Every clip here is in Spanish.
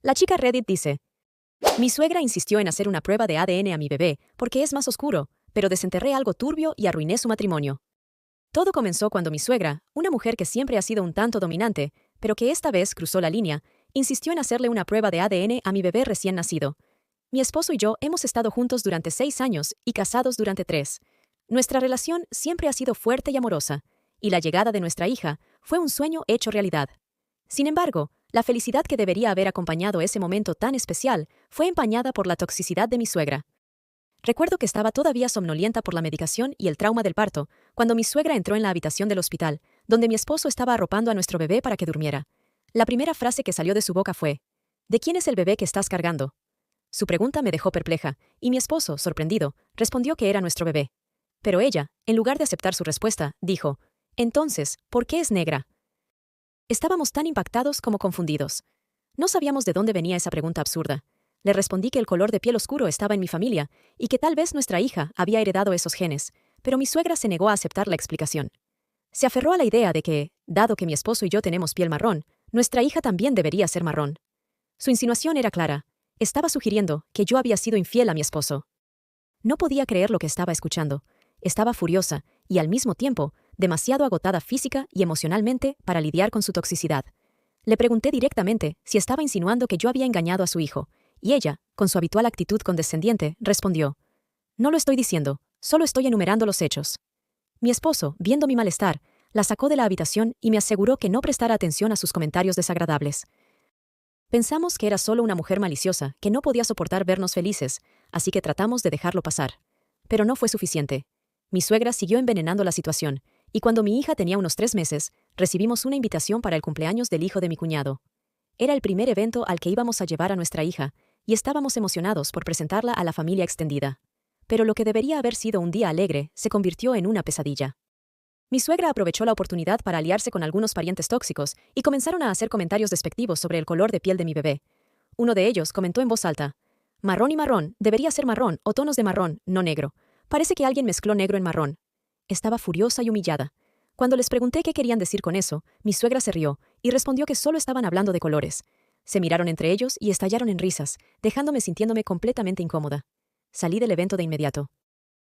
La chica Reddit dice: mi suegra insistió en hacer una prueba de ADN a mi bebé porque es más oscuro, pero desenterré algo turbio y arruiné su matrimonio. Todo comenzó cuando mi suegra, una mujer que siempre ha sido un tanto dominante, pero que esta vez cruzó la línea, insistió en hacerle una prueba de ADN a mi bebé recién nacido. Mi esposo y yo hemos estado juntos durante 6 años y casados durante 3. Nuestra relación siempre ha sido fuerte y amorosa, y la llegada de nuestra hija fue un sueño hecho realidad. Sin embargo, la felicidad que debería haber acompañado ese momento tan especial fue empañada por la toxicidad de mi suegra. Recuerdo que estaba todavía somnolienta por la medicación y el trauma del parto, cuando mi suegra entró en la habitación del hospital, donde mi esposo estaba arropando a nuestro bebé para que durmiera. La primera frase que salió de su boca fue: ¿de quién es el bebé que estás cargando? Su pregunta me dejó perpleja, y mi esposo, sorprendido, respondió que era nuestro bebé. Pero ella, en lugar de aceptar su respuesta, dijo: entonces, ¿por qué es negra? Estábamos tan impactados como confundidos. No sabíamos de dónde venía esa pregunta absurda. Le respondí que el color de piel oscuro estaba en mi familia y que tal vez nuestra hija había heredado esos genes, pero mi suegra se negó a aceptar la explicación. Se aferró a la idea de que, dado que mi esposo y yo tenemos piel marrón, nuestra hija también debería ser marrón. Su insinuación era clara. Estaba sugiriendo que yo había sido infiel a mi esposo. No podía creer lo que estaba escuchando. Estaba furiosa y, al mismo tiempo, demasiado agotada física y emocionalmente para lidiar con su toxicidad. Le pregunté directamente si estaba insinuando que yo había engañado a su hijo, y ella, con su habitual actitud condescendiente, respondió: no lo estoy diciendo, solo estoy enumerando los hechos. Mi esposo, viendo mi malestar, la sacó de la habitación y me aseguró que no prestara atención a sus comentarios desagradables. Pensamos que era solo una mujer maliciosa que no podía soportar vernos felices, así que tratamos de dejarlo pasar. Pero no fue suficiente. Mi suegra siguió envenenando la situación, y cuando mi hija tenía unos 3 meses, recibimos una invitación para el cumpleaños del hijo de mi cuñado. Era el primer evento al que íbamos a llevar a nuestra hija, y estábamos emocionados por presentarla a la familia extendida. Pero lo que debería haber sido un día alegre se convirtió en una pesadilla. Mi suegra aprovechó la oportunidad para aliarse con algunos parientes tóxicos y comenzaron a hacer comentarios despectivos sobre el color de piel de mi bebé. Uno de ellos comentó en voz alta: marrón y marrón, debería ser marrón o tonos de marrón, no negro. Parece que alguien mezcló negro en marrón. Estaba furiosa y humillada. Cuando les pregunté qué querían decir con eso, mi suegra se rió y respondió que solo estaban hablando de colores. Se miraron entre ellos y estallaron en risas, dejándome sintiéndome completamente incómoda. Salí del evento de inmediato.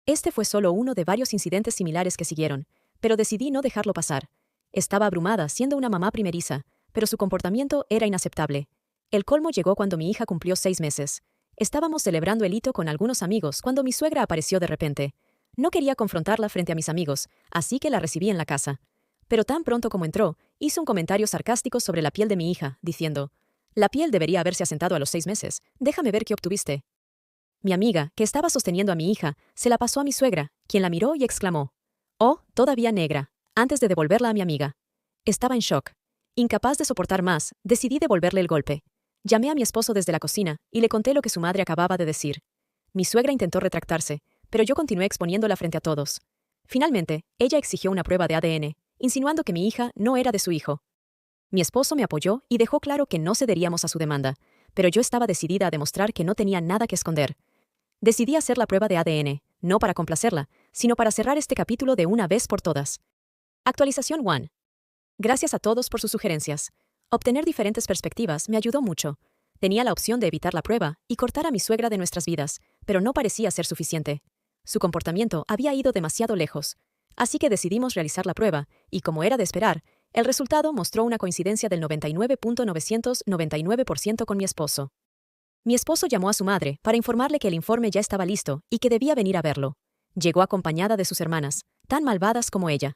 Este fue solo uno de varios incidentes similares que siguieron, pero decidí no dejarlo pasar. Estaba abrumada siendo una mamá primeriza, pero su comportamiento era inaceptable. El colmo llegó cuando mi hija cumplió 6 meses. Estábamos celebrando el hito con algunos amigos cuando mi suegra apareció de repente. No quería confrontarla frente a mis amigos, así que la recibí en la casa. Pero tan pronto como entró, hizo un comentario sarcástico sobre la piel de mi hija, diciendo: la piel debería haberse asentado a los 6 meses, déjame ver qué obtuviste. Mi amiga, que estaba sosteniendo a mi hija, se la pasó a mi suegra, quien la miró y exclamó: oh, todavía negra, antes de devolverla a mi amiga. Estaba en shock. Incapaz de soportar más, decidí devolverle el golpe. Llamé a mi esposo desde la cocina y le conté lo que su madre acababa de decir. Mi suegra intentó retractarse, pero yo continué exponiéndola frente a todos. Finalmente, ella exigió una prueba de ADN, insinuando que mi hija no era de su hijo. Mi esposo me apoyó y dejó claro que no cederíamos a su demanda, pero yo estaba decidida a demostrar que no tenía nada que esconder. Decidí hacer la prueba de ADN, no para complacerla, sino para cerrar este capítulo de una vez por todas. Actualización 1. Gracias a todos por sus sugerencias. Obtener diferentes perspectivas me ayudó mucho. Tenía la opción de evitar la prueba y cortar a mi suegra de nuestras vidas, pero no parecía ser suficiente. Su comportamiento había ido demasiado lejos. Así que decidimos realizar la prueba, y como era de esperar, el resultado mostró una coincidencia del 99.999% con mi esposo. Mi esposo llamó a su madre para informarle que el informe ya estaba listo y que debía venir a verlo. Llegó acompañada de sus hermanas, tan malvadas como ella.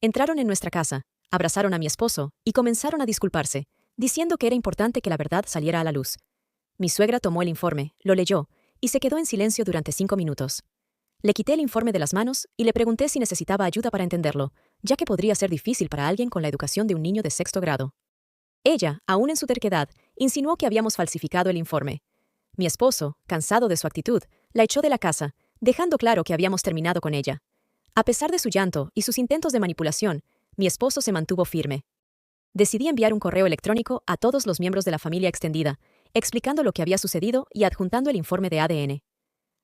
Entraron en nuestra casa, abrazaron a mi esposo y comenzaron a disculparse, diciendo que era importante que la verdad saliera a la luz. Mi suegra tomó el informe, lo leyó y se quedó en silencio durante 5 minutos. Le quité el informe de las manos y le pregunté si necesitaba ayuda para entenderlo, ya que podría ser difícil para alguien con la educación de un niño de 6º grado. Ella, aún en su terquedad, insinuó que habíamos falsificado el informe. Mi esposo, cansado de su actitud, la echó de la casa, dejando claro que habíamos terminado con ella. A pesar de su llanto y sus intentos de manipulación, mi esposo se mantuvo firme. Decidí enviar un correo electrónico a todos los miembros de la familia extendida, explicando lo que había sucedido y adjuntando el informe de ADN.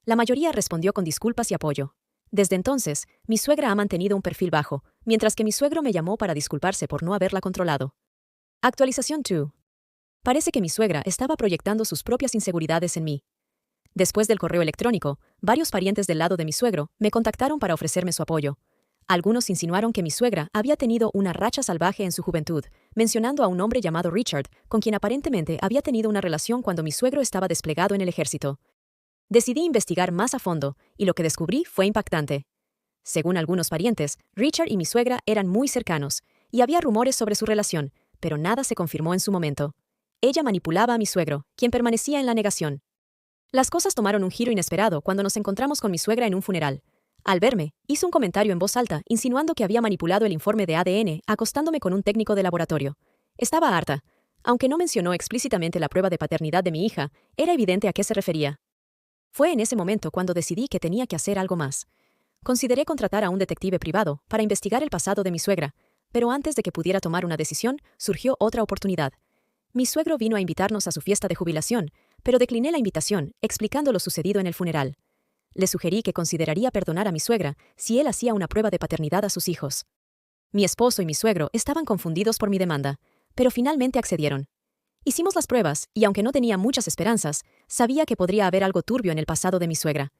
La mayoría respondió con disculpas y apoyo. Desde entonces, mi suegra ha mantenido un perfil bajo, mientras que mi suegro me llamó para disculparse por no haberla controlado. Actualización 2. Parece que mi suegra estaba proyectando sus propias inseguridades en mí. Después del correo electrónico, varios parientes del lado de mi suegro me contactaron para ofrecerme su apoyo. Algunos insinuaron que mi suegra había tenido una racha salvaje en su juventud, mencionando a un hombre llamado Richard, con quien aparentemente había tenido una relación cuando mi suegro estaba desplegado en el ejército. Decidí investigar más a fondo, y lo que descubrí fue impactante. Según algunos parientes, Richard y mi suegra eran muy cercanos, y había rumores sobre su relación, pero nada se confirmó en su momento. Ella manipulaba a mi suegro, quien permanecía en la negación. Las cosas tomaron un giro inesperado cuando nos encontramos con mi suegra en un funeral. Al verme, hizo un comentario en voz alta, insinuando que había manipulado el informe de ADN, acostándome con un técnico de laboratorio. Estaba harta. Aunque no mencionó explícitamente la prueba de paternidad de mi hija, era evidente a qué se refería. Fue en ese momento cuando decidí que tenía que hacer algo más. Consideré contratar a un detective privado para investigar el pasado de mi suegra, pero antes de que pudiera tomar una decisión, surgió otra oportunidad. Mi suegro vino a invitarnos a su fiesta de jubilación, pero decliné la invitación, explicando lo sucedido en el funeral. Le sugerí que consideraría perdonar a mi suegra si él hacía una prueba de paternidad a sus hijos. Mi esposo y mi suegro estaban confundidos por mi demanda, pero finalmente accedieron. Hicimos las pruebas, y aunque no tenía muchas esperanzas, sabía que podría haber algo turbio en el pasado de mi suegra.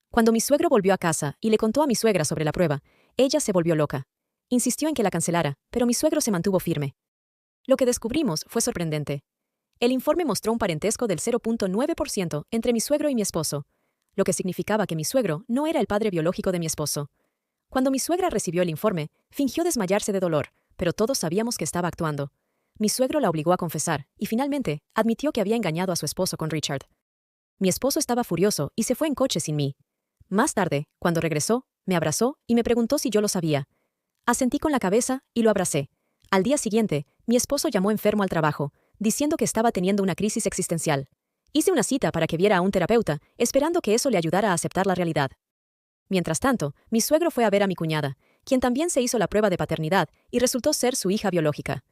Cuando mi suegro volvió a casa y le contó a mi suegra sobre la prueba, ella se volvió loca. Insistió en que la cancelara, pero mi suegro se mantuvo firme. Lo que descubrimos fue sorprendente. El informe mostró un parentesco del 0.9% entre mi suegro y mi esposo, lo que significaba que mi suegro no era el padre biológico de mi esposo. Cuando mi suegra recibió el informe, fingió desmayarse de dolor, pero todos sabíamos que estaba actuando. Mi suegro la obligó a confesar, y finalmente, admitió que había engañado a su esposo con Richard. Mi esposo estaba furioso y se fue en coche sin mí. Más tarde, cuando regresó, me abrazó y me preguntó si yo lo sabía. Asentí con la cabeza y lo abracé. Al día siguiente, mi esposo llamó enfermo al trabajo, diciendo que estaba teniendo una crisis existencial. Hice una cita para que viera a un terapeuta, esperando que eso le ayudara a aceptar la realidad. Mientras tanto, mi suegro fue a ver a mi cuñada, quien también se hizo la prueba de paternidad y resultó ser su hija biológica.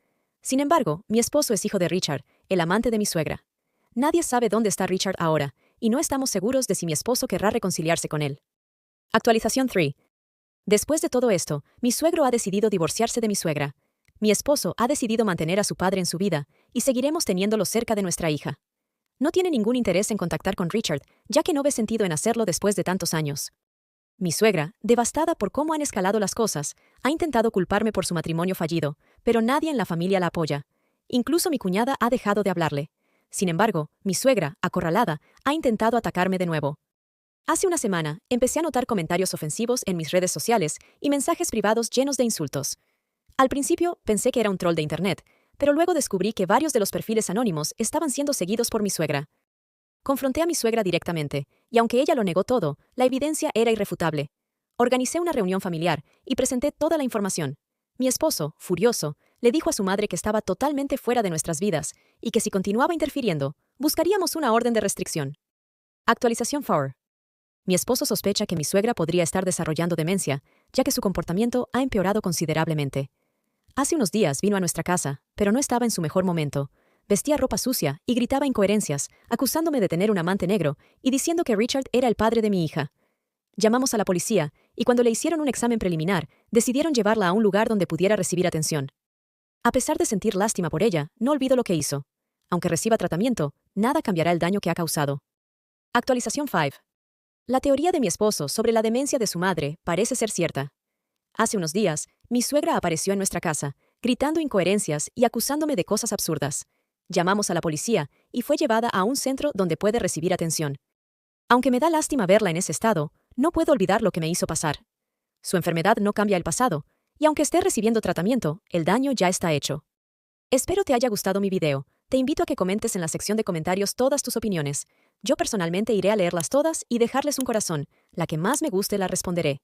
Sin embargo, mi esposo es hijo de Richard, el amante de mi suegra. Nadie sabe dónde está Richard ahora, y no estamos seguros de si mi esposo querrá reconciliarse con él. Actualización 3. Después de todo esto, mi suegro ha decidido divorciarse de mi suegra. Mi esposo ha decidido mantener a su padre en su vida, y seguiremos teniéndolo cerca de nuestra hija. No tiene ningún interés en contactar con Richard, ya que no ve sentido en hacerlo después de tantos años. Mi suegra, devastada por cómo han escalado las cosas, ha intentado culparme por su matrimonio fallido, pero nadie en la familia la apoya. Incluso mi cuñada ha dejado de hablarle. Sin embargo, mi suegra, acorralada, ha intentado atacarme de nuevo. Hace una semana, empecé a notar comentarios ofensivos en mis redes sociales y mensajes privados llenos de insultos. Al principio, pensé que era un troll de internet, pero luego descubrí que varios de los perfiles anónimos estaban siendo seguidos por mi suegra. Confronté a mi suegra directamente, y aunque ella lo negó todo, la evidencia era irrefutable. Organicé una reunión familiar y presenté toda la información. Mi esposo, furioso, le dijo a su madre que estaba totalmente fuera de nuestras vidas y que si continuaba interfiriendo, buscaríamos una orden de restricción. Actualización 4. Mi esposo sospecha que mi suegra podría estar desarrollando demencia, ya que su comportamiento ha empeorado considerablemente. Hace unos días vino a nuestra casa, pero no estaba en su mejor momento. Vestía ropa sucia y gritaba incoherencias, acusándome de tener un amante negro y diciendo que Richard era el padre de mi hija. Llamamos a la policía, y cuando le hicieron un examen preliminar, decidieron llevarla a un lugar donde pudiera recibir atención. A pesar de sentir lástima por ella, no olvido lo que hizo. Aunque reciba tratamiento, nada cambiará el daño que ha causado. Actualización 5. La teoría de mi esposo sobre la demencia de su madre parece ser cierta. Hace unos días, mi suegra apareció en nuestra casa, gritando incoherencias y acusándome de cosas absurdas. Llamamos a la policía y fue llevada a un centro donde puede recibir atención. Aunque me da lástima verla en ese estado, no puedo olvidar lo que me hizo pasar. Su enfermedad no cambia el pasado, y aunque esté recibiendo tratamiento, el daño ya está hecho. Espero te haya gustado mi video. Te invito a que comentes en la sección de comentarios todas tus opiniones. Yo personalmente iré a leerlas todas y dejarles un corazón. La que más me guste la responderé.